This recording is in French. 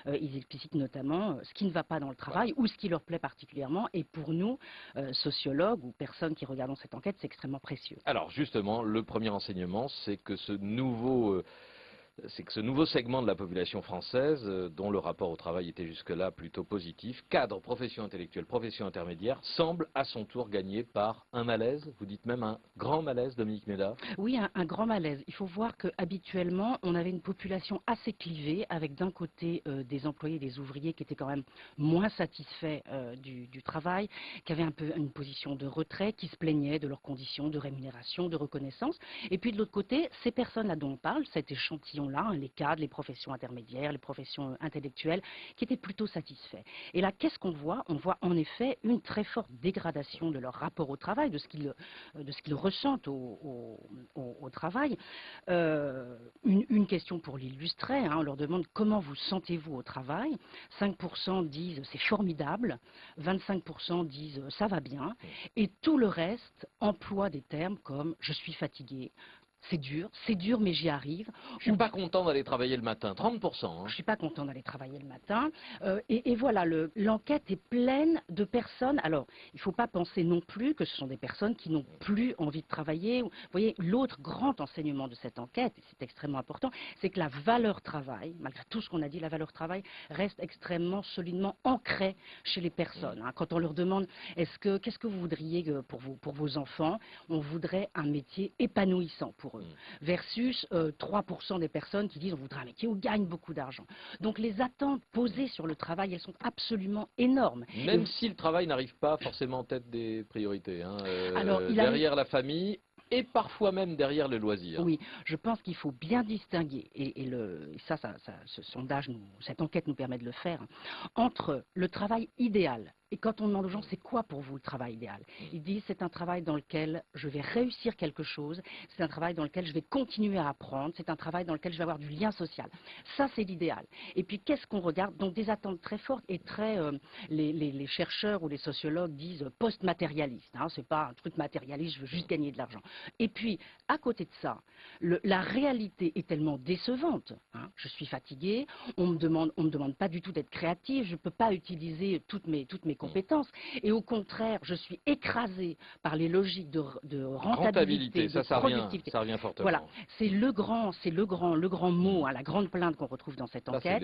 ils explicitent notamment ce qui ne va pas dans le travail ou ce qui leur plaît particulièrement. Et pour nous, sociologues ou personnes qui regardons cette enquête, c'est extrêmement précieux. Alors justement, le premier enseignement, c'est que ce nouveau segment de la population française, dont le rapport au travail était jusque-là plutôt positif, cadre, profession intellectuelle, profession intermédiaire, semble à son tour gagné par un malaise, vous dites même un grand malaise, Dominique Méda. Oui, un grand malaise. Il faut voir qu'habituellement, on avait une population assez clivée, avec d'un côté des employés, des ouvriers qui étaient quand même moins satisfaits du travail, qui avaient un peu une position de retrait, qui se plaignaient de leurs conditions de rémunération, de reconnaissance. Et puis de l'autre côté, ces personnes-là dont on parle, cet échantillon-là, les cadres, les professions intermédiaires, les professions intellectuelles, qui étaient plutôt satisfaits. Et là, qu'est-ce qu'on voit? On voit en effet une très forte dégradation de leur rapport au travail, de ce qu'ils ressentent au travail. Une question pour l'illustrer, hein, on leur demande comment vous sentez-vous au travail. 5% disent c'est formidable, 25% disent ça va bien, et tout le reste emploie des termes comme je suis fatigué. C'est dur, mais j'y arrive. Je suis pas content d'aller travailler le matin, 30%. Hein. Je suis pas content d'aller travailler le matin. Et voilà, l'enquête est pleine de personnes. Alors, il ne faut pas penser non plus que ce sont des personnes qui n'ont plus envie de travailler. Vous voyez, l'autre grand enseignement de cette enquête, et c'est extrêmement important, c'est que la valeur travail, malgré tout ce qu'on a dit, la valeur travail reste extrêmement solidement ancrée chez les personnes. Hein. Quand on leur demande qu'est-ce que vous voudriez pour vos enfants, on voudrait un métier épanouissant pour eux. Versus 3% des personnes qui disent on voudrait un métier où on gagne beaucoup d'argent. Donc les attentes posées sur le travail, elles sont absolument énormes. Même si le travail n'arrive pas forcément en tête des priorités. Hein. Alors, derrière la famille et parfois même derrière le loisir. Oui, je pense qu'il faut bien distinguer, et ce sondage, cette enquête nous permet de le faire, entre le travail idéal. Et quand on demande aux gens, c'est quoi pour vous le travail idéal? Ils disent, c'est un travail dans lequel je vais réussir quelque chose, c'est un travail dans lequel je vais continuer à apprendre, c'est un travail dans lequel je vais avoir du lien social. Ça, c'est l'idéal. Et puis, qu'est-ce qu'on regarde? Donc, des attentes très fortes et très, les chercheurs ou les sociologues disent post-matérialistes. Hein, c'est pas un truc matérialiste, je veux juste gagner de l'argent. Et puis, à côté de ça, la réalité est tellement décevante. Hein, je suis fatiguée, on me demande pas du tout d'être créative, je ne peux pas utiliser toutes mes compétences. Et au contraire, je suis écrasée par les logiques de rentabilité, de productivité. Ça revient fortement. Voilà, c'est le grand mot, hein, la grande plainte qu'on retrouve dans cette enquête.